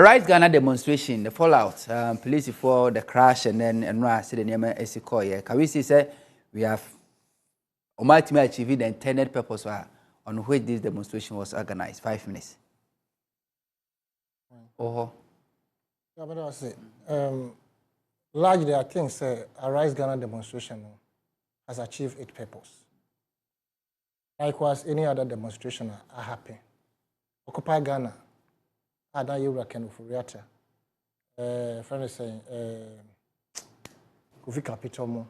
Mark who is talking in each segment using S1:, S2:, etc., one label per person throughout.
S1: Right, Ghana demonstration, the fallout, police before the crash, and then I said the name Esiko. Yeah, can we see say we have ultimately achieved the intended purpose on which this demonstration was organized? 5 minutes. Oh.
S2: Yeah, but I say, largely, I think a Rise Ghana demonstration has achieved its purpose. Likewise, any other demonstration are happy. Occupy Ghana. Ada Yura Ken Furiata. Friend is saying, Kofi Kapitomo.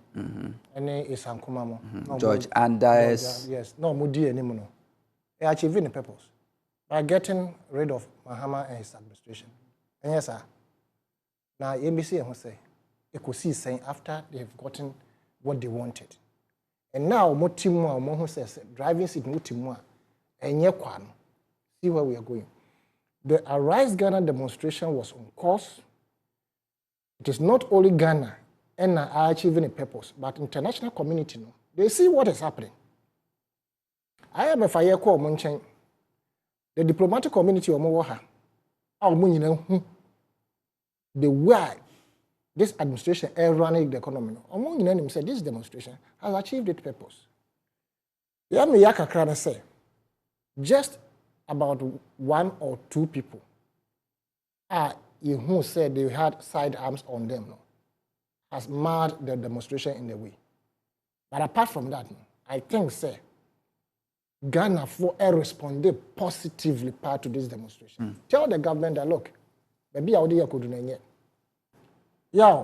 S2: Any is Ankumamo.
S1: George, and
S2: yes, no, Mudi anymore. They are achieving the purpose by getting rid of Mahama and his administration. And yes, sir. Now, NBC and say, you could see saying after they've gotten what they wanted. And now, Motimwa, Moho says, driving seat Motimwa, and Yekwan. See where we are going. The Arise Ghana demonstration was on course. It is not only Ghana and are achieving a purpose, but international community. No, they see what is happening. I am a fire call Munchen. The diplomatic community of Mowaha, the way this administration is running the economy. Among them said this demonstration has achieved its purpose. Yami Yaka Krana say, just about 1 or 2 people who said they had sidearms on them has marred the demonstration in the way. But apart from that, I think, Ghana responded positively part to this demonstration. Tell the government that, look, maybe I would could do it. Yeah,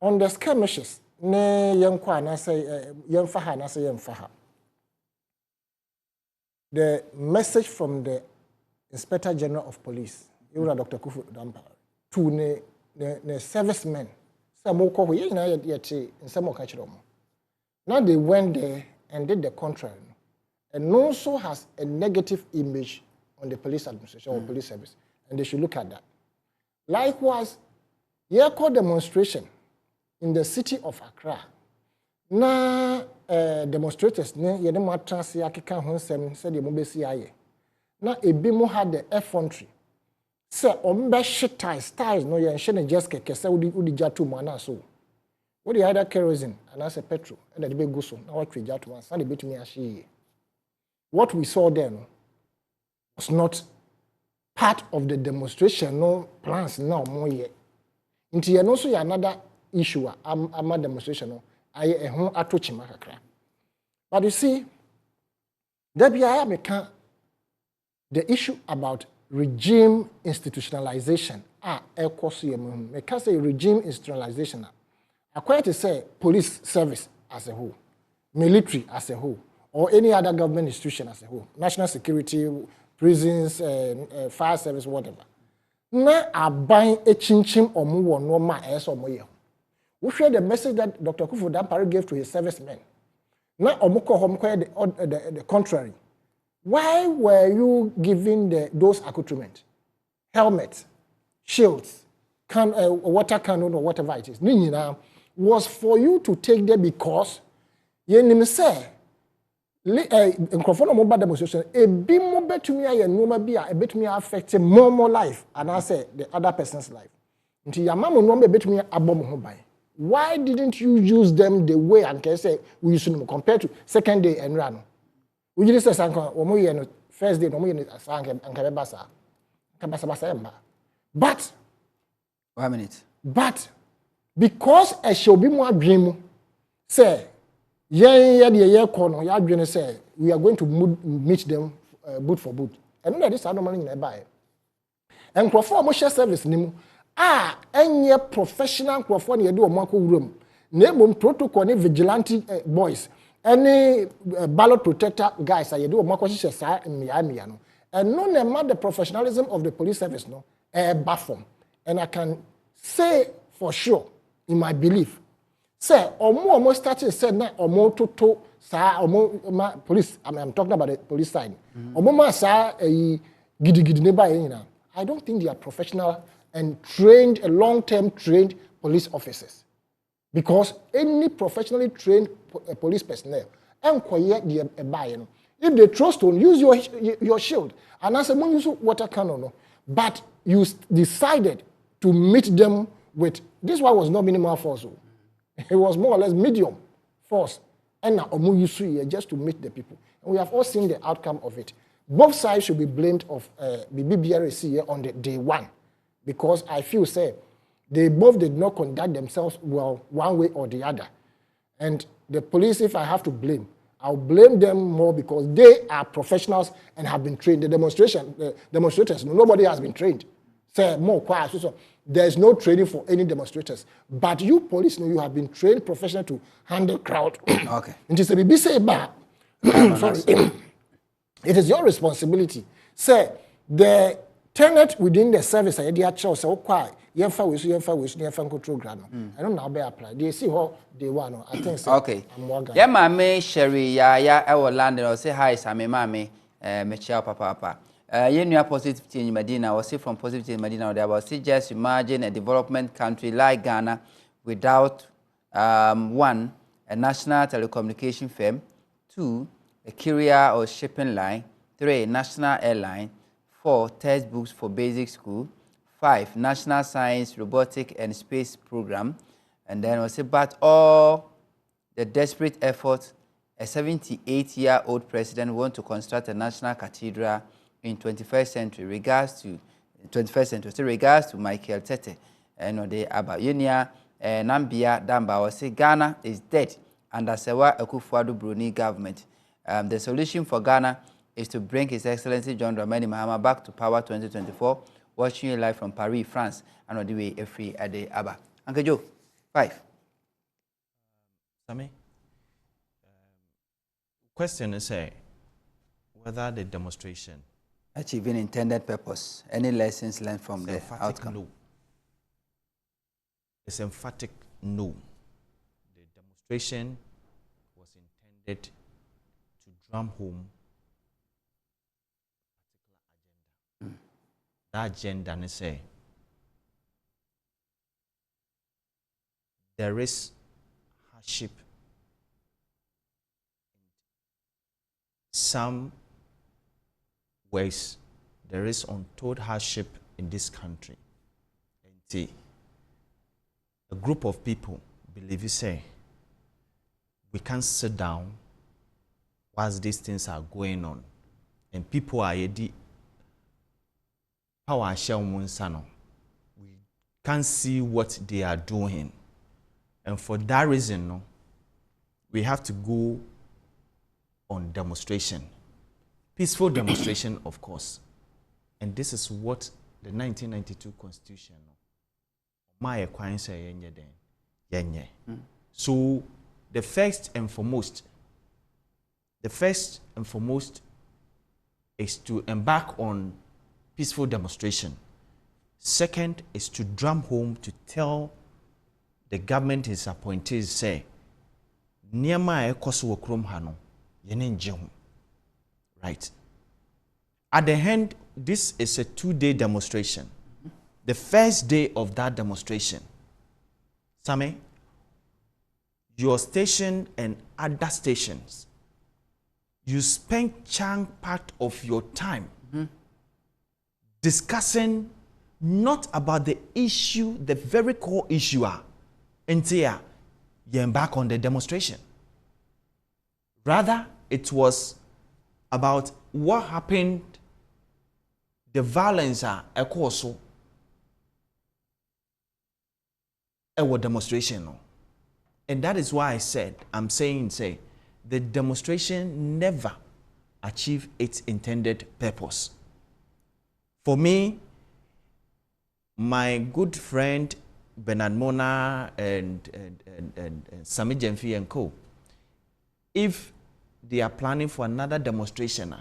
S2: on the skirmishes, ne yankwa na say yamfaha na say yamfaha. The message from the Inspector General of Police, Dr. Kufu Dampa, to the servicemen, now they went there and did the contrary, and also has a negative image on the police administration or police service, and they should look at that. Likewise, Yako demonstration in the city of Accra. Na demonstrators ne yede mo atrase akeka ho nsem se de mo besi aye na ebi mo had the effrontery se ombe styles no ye nhye ne just keke se udi jatu mo na so wo dey either kerosene and as a petrol and the be go so na what we jatu one san dey betumi ahye. What we saw then was not part of the demonstration no plans now mo ye nti ye no so ya another issue ama demonstration no. But you see, the issue about regime institutionalization, because say regime institutionalization, according to say police service as a whole, military as a whole, or any other government institution as a whole, national security, prisons, fire service, whatever. Na abang a chinchim or mu no ma or moye. We share the message that Dr. Kufu Dampare gave to his servicemen. Now, the contrary. Why were you giving those accoutrements, helmets, shields, water cannon, or whatever it is? Was for you to take them because you say, in mobile demonstration, a bit more better me, a bit me affecting more life, and I say the other person's life. Until your mom will not be me a bomb. Why didn't you use them the way and can say we used to compared to second day and run? We just say first day but
S1: 1 minute.
S2: But because I shall be more dream say say we are going to meet them boot for boot. And this are no money in buy. And perform service nimu. Any professional crofon you do a marco room. Name protocol any vigilante boys. Any ballot protector guys you do a marco in Miami. And no name the professionalism of the police service no baffle. And I can say for sure in my belief. Say or started said na or more to sa or police. I'm talking about the police side. Or more sa gidi neighbor. I don't think they are professional and trained, long-term trained police officers. Because any professionally trained police personnel, if they throw stone, use your shield. And I said, when you use water cannon, but you decided to meet them with, this one was not minimal force. It was more or less medium force. And now just to meet the people. And we have all seen the outcome of it. Both sides should be blamed of the BBRC on the day one. Because I feel, say, they both did not conduct themselves well one way or the other. And the police, if I have to blame, I'll blame them more because they are professionals and have been trained. The demonstrators, nobody has been trained. Say more quiet. So there's no training for any demonstrators. But you police, you have been trained professional to handle crowd.
S1: Okay.
S2: And it's a BBC sorry. It is your responsibility. Say the tenet within the service, I did show so quiet. I don't know how they apply. They see how they want. I think so.
S1: Okay. Yeah, mama, Sherry, ya, I will land or say hi, Sammy, mammy, Michelle, papa. You knew a positivity in Medina, or see from positivity in Medina, there was just imagine a development country like Ghana without one, a national telecommunication firm, two, a courier or shipping line, three, national airline, four, textbooks for basic school, 5, National Science, Robotic and Space Program. And then was about all the desperate effort a 78-year-old president want to construct a national cathedral in 21st century. Regards to 21st century. So regards to Michael Tete and the Abayunia Nambia Damba was say Ghana is dead under Sewa Akufo-Addo Bruni government. The solution for Ghana is to bring His Excellency John Dramani Mahama back to power 2024. Watching you live from Paris, France, and on the way every day, Abba. Uncle Joe, 5.
S3: Sammy, question is whether the demonstration
S1: achieving intended purpose. Any lessons learned from the outcome?
S3: No. It's emphatic no. The demonstration was intended to drum home that agenda and say there is hardship, some ways there is untold hardship in this country. And a group of people believe you say we can't sit down whilst these things are going on and people are already power share Munsano. We can't see what they are doing. And for that reason, no, we have to go on demonstration. Peaceful demonstration, of course. And this is what the 1992 Constitution, my acquaintance say, so the first and foremost is to embark on peaceful demonstration. Second is to drum home to tell the government his appointees say Niama ekoso wakrom hano yene nje ho. Right. At the end, this is a 2-day demonstration. The first day of that demonstration, Sammy, your station and other stations, you spend chunk part of your time discussing not about the issue, the very core issue, until you embark on the demonstration. Rather, it was about what happened, the violence, a demonstration. And that is why I said, the demonstration never achieved its intended purpose. For me, my good friend Bernard Mona and Sami Jemfi and co, if they are planning for another demonstration,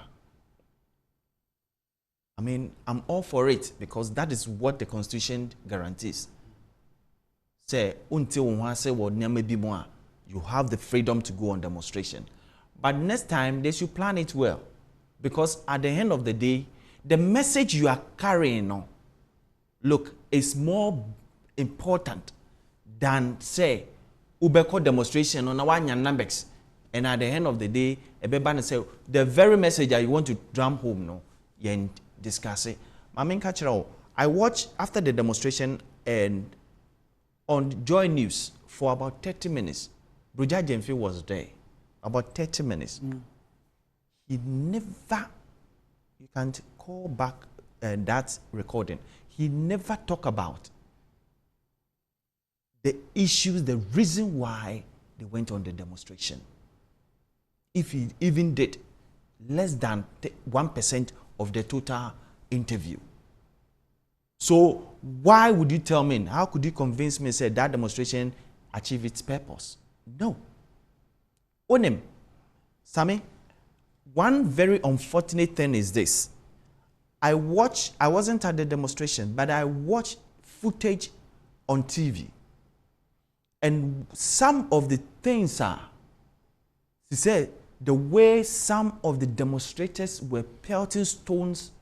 S3: I mean, I'm all for it because that is what the Constitution guarantees. Say, until you have the freedom to go on demonstration. But next time, they should plan it well. Because at the end of the day, the message you are carrying, look, is more important than, say, Ubeko demonstration on our numbers. And at the end of the day, everybody say, the very message that you want to drum home, you discuss it. I mean, I watched after the demonstration and on Joy News for about 30 minutes. Bruja Jemfi was there, about 30 minutes. He never, you can't call back that recording. He never talked about the issues, the reason why they went on the demonstration. If he even did, less than 1% of the total interview. So why would you tell me, how could you convince me, say that demonstration achieved its purpose? No. Onem, Sammy, one very unfortunate thing is this. I wasn't at the demonstration, but I watched footage on TV. And some of the things are, she said, the way some of the demonstrators were pelting stones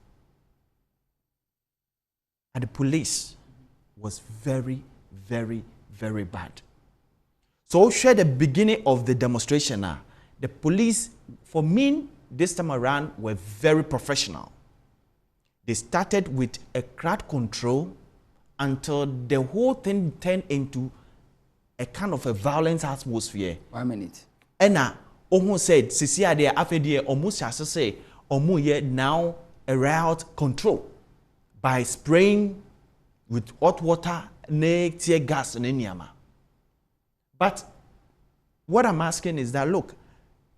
S3: at the police was very, very, very bad. So share the beginning of the demonstration now. The police, for me, this time around, were very professional. They started with a crowd control until the whole thing turned into a kind of a violent atmosphere.
S1: 1 minute.
S3: And Omo said, Sisia de afedie almost as say, Omo ye now a riot control by spraying with hot water, tear gas, and enyama. But what I'm asking is that, look,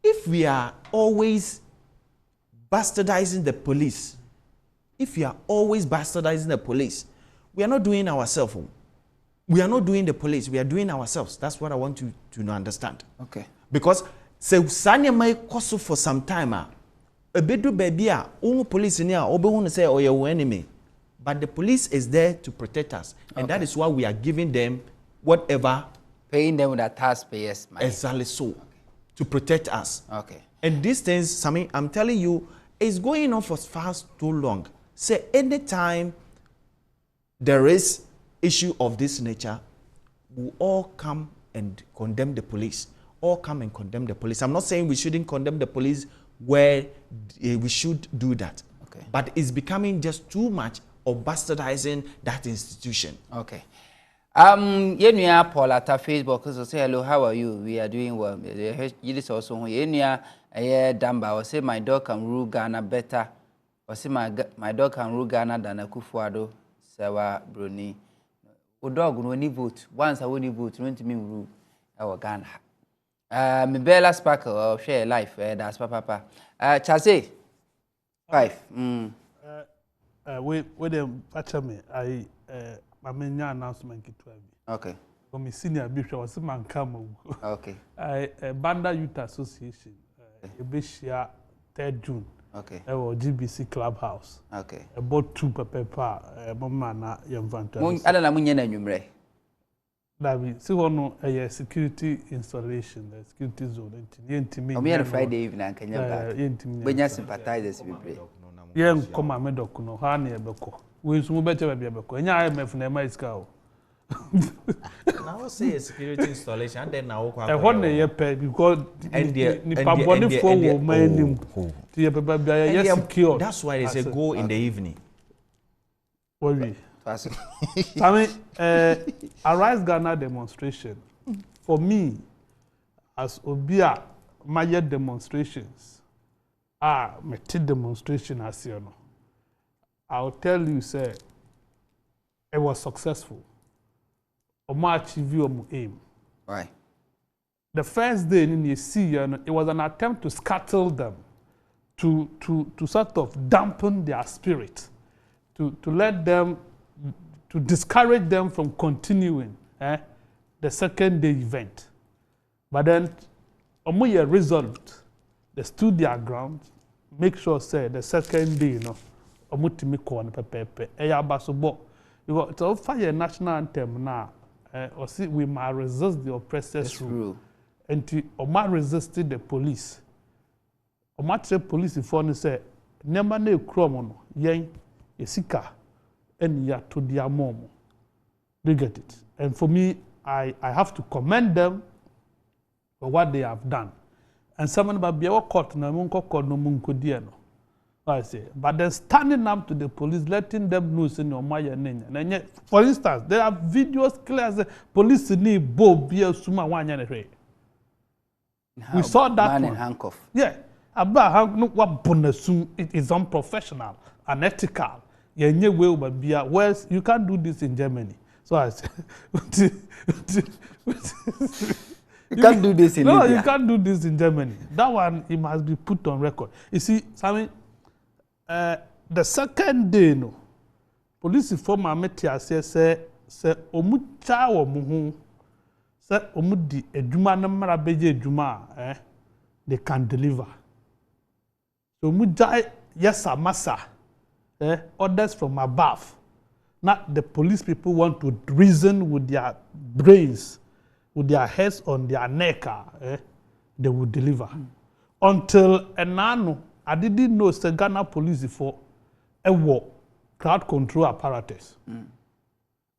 S3: if we are always bastardizing the police, we are not doing ourselves. We are not doing the police, we are doing ourselves. That's what I want you to understand.
S1: Okay.
S3: Because se sanya may cost for some time, a bedu baby, police in here, obe say, oh, your enemy. But the police is there to protect us. And that is why we are giving them whatever.
S1: Paying them with a taxpayers money.
S3: Exactly so. To protect us.
S1: Okay.
S3: And these things, Sammy, I'm telling you, it's going on for far too long. Say anytime there is issue of this nature, we all come and condemn the police. All come and condemn the police. I'm not saying we shouldn't condemn the police where we should do that.
S1: Okay.
S3: But it's becoming just too much of bastardizing that institution.
S1: Okay. Yenuya Paul at Facebook so say hello, how are you? We are doing well. You this also Yenuya Damba or say my dog can rule Ghana better. Or say my dog can rule Ghana than Akufo-Addo, Sewa Bruni. O dog no any vote. Once I won't vote, no to me rule our Ghana. Me Bella Sparkle or share life, that's papa. Chase 5.
S4: With them patch me, my main announcement to me.
S1: Okay.
S4: From my senior bishop was man come.
S1: Okay.
S4: Banda Youth Association, Bishia 3rd June.
S1: Okay.
S4: Or GBC Clubhouse.
S1: Okay.
S4: About 2 papa, Mama na Yamvanta.
S1: I don't know when you're
S4: David, see one a security installation, the security zone.
S1: I'm here Friday evening, can you back? When you sympathize with me.
S4: Yen come a medok no, Hani a beko. We soon better be a beko. And IMF never is cow.
S3: Now say a security installation, and then now
S4: I want a year pay because the for woman secure.
S3: That's why they say go in the evening.
S4: I mean, Arise Ghana demonstration, for me, as Obia, major demonstrations are meti demonstration as you know. I'll tell you, sir, it was successful. Oma achieve your aim.
S1: Right.
S4: The first day in the sea, it was an attempt to scuttle them, to sort of dampen their spirit, to let them, to discourage them from continuing the second day event. But then, Omoye resolved, they stood their ground, make sure say the second day, Omutimi Kwan Pepe, Eyabasobo. Because it's all fire national anthem now. Or see, we might resist the oppressor's rule. And to Oma resisted the police. Oma the police if say, never ne kromono, yen, yesika. And ya to their mom. They get it. And for me, I have to commend them for what they have done. And someone about be our court na munko court no munko dieno. I say, but then standing up to the police, letting them know in your Maya name. For instance, there are videos clear as the police need Bob Bia Suma one. We saw that
S1: man
S4: one.
S1: in handcuff.
S4: Yeah, about what bonusum it is unprofessional, unethical. You will but be well, you can't do this in Germany. So I say,
S1: You can't do this in
S4: no,
S1: Libya.
S4: you can't do this in Germany. That one, it must be put on record. You see, Sammy, the second day, no, police inform Ametia say, Omucha or Muhu, say, Omudi, a Juma number beje Juma, they can deliver. So Muja, yes, massa, orders from above. Not the police people want to reason with their brains, with their heads on their neck, they will deliver. Until Enano, I didn't know the Ghana police for a war, crowd control apparatus.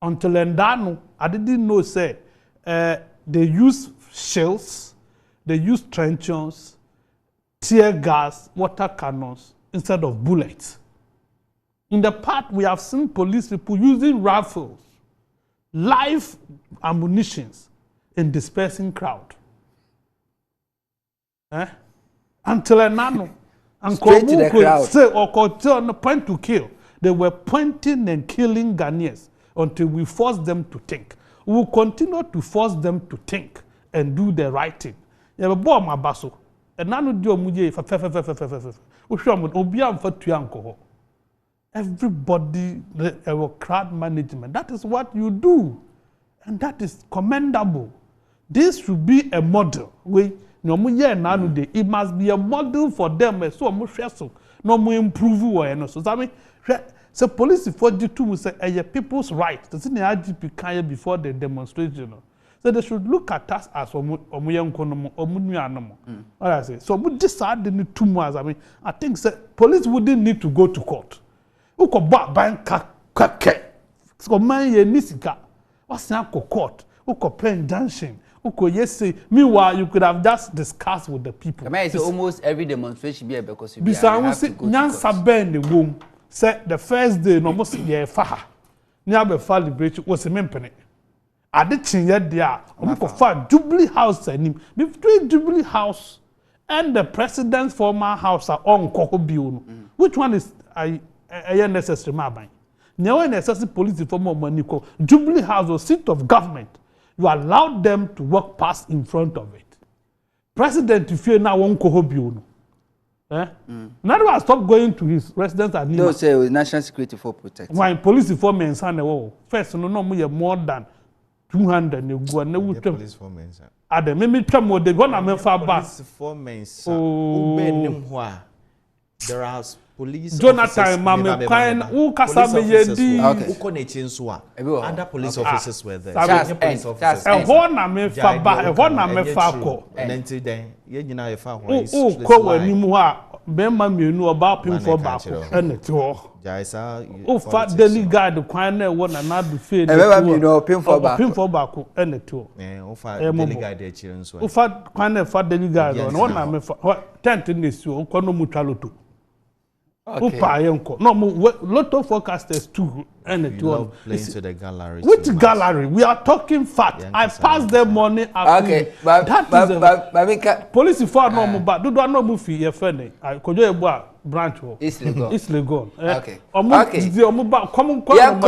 S4: Until Endano, I didn't know say they use shells, they use truncheons, tear gas, water cannons instead of bullets. In the past, we have seen police people using rifles, live ammunitions in dispersing crowd. Until a nano, and
S1: Straight to the crowd.
S4: say or on the point to kill, they were pointing and killing Ghanaians until we forced them to think. We will continue to force them to think and do the right thing. Yeah, but my basso, and nano do muje for everybody, crowd management. That is what you do, and that is commendable. This should be a model. It must be a model for them. So no more improve. So I mean, so police for the two say people's right. The senior IGP before the demonstration. So they should look at us as What I say. So we decide the 2 months. I mean, I think police wouldn't need to go to court. Who could buy bank so man ye nisika. What's now court? Who could pay injunction? Who could yes say? Meanwhile, you could have just discussed with the people.
S1: I mean, almost every demonstration be because you
S4: have to go to court. The womb. Say the first day no most ye faha. Never fall liberation was a mempenny. I did change there. We could find Jubilee House and between Jubilee House and the president's former house are on Kokobiun. Which one is necessary? No necessary police for more money. Jubilee House or seat of government. You allow them to walk past in front of it. President, if you now won't Kokobiun. Now I stop going to his residence and
S1: no say with national security for protection.
S4: Why police for men son first no more than 200 ne go na wutam
S3: police for men sir
S4: ade me twam wo de go na me fa ba
S3: police for men sir ubenim ho a there are police
S4: Jonathan mame kwan who kasa me yedi
S3: uko na echi nso a other police officers were there
S1: police officers
S4: ho na me fa ba ho na me fa ko
S3: nanti den ye nyina ye fa ho is
S4: ko wani mu ha be ma mienu oba pim for ba ko ene ti ho
S3: jaisa
S4: fa daily guard kwan na wo na na do fe
S1: ne be ma mienu pim for ba
S4: ko ene ti ho
S3: fa daily guard e chi nso
S4: fa kwan na fa daily guard no na me fa tent ne si o ko no mu twaloto. Okay. No, lot of forecasters too. And it was
S3: playing to the gallery.
S4: Which gallery? We are talking fact. I passed them money.
S1: Okay, but
S4: police for no, but do not move your friend. I could you branch.
S1: It's legal.
S4: It's legal.
S1: Okay.
S4: Okay.
S1: Yeah,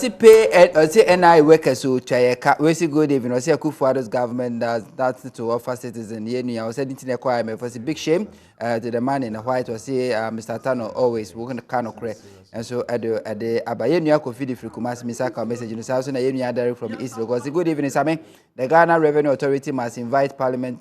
S1: pay and NI workers who chayeka. We see good evening. We see Akufuado's government that's to offer citizens. Yeah, I was saying to acquire for a big shame to the man in the white. Was say Mr. Tano always working the kind of correct. And so at the Abayenu Kofi free Kumasi Misaka message in South Sudan direct from East Lagos. Good evening, Same. The Ghana Revenue Authority must invite Parliament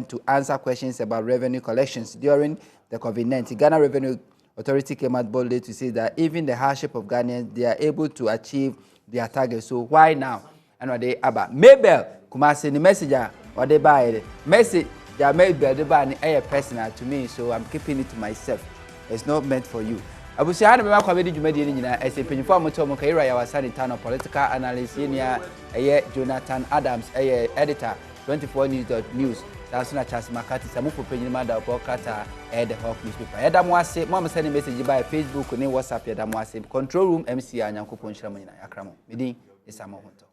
S1: to answer questions about revenue collections during the COVID-19. Ghana Revenue Authority came out boldly to say that even the hardship of Ghanaians, they are able to achieve their target. So why now? And what they about Mabel Kumasi the messenger or they buy it message. They Mabel they buy it personal to me, so I'm keeping it to myself. It's not meant for you. Abusi hana mema kwa bedi jumedi ni nyina esepenyifo amoto mo kaira ya wasani tano political analyst yenia Jonathan Adams editor 24news.news That's not Charles McCarthy. Some for penny mother of Okata the Hawk newspaper. Edamwase, Mama send a message by Facebook or WhatsApp. Edamwase, Control Room MC and Yanko Ponchaman Yakramo. Meeting is Samohunto.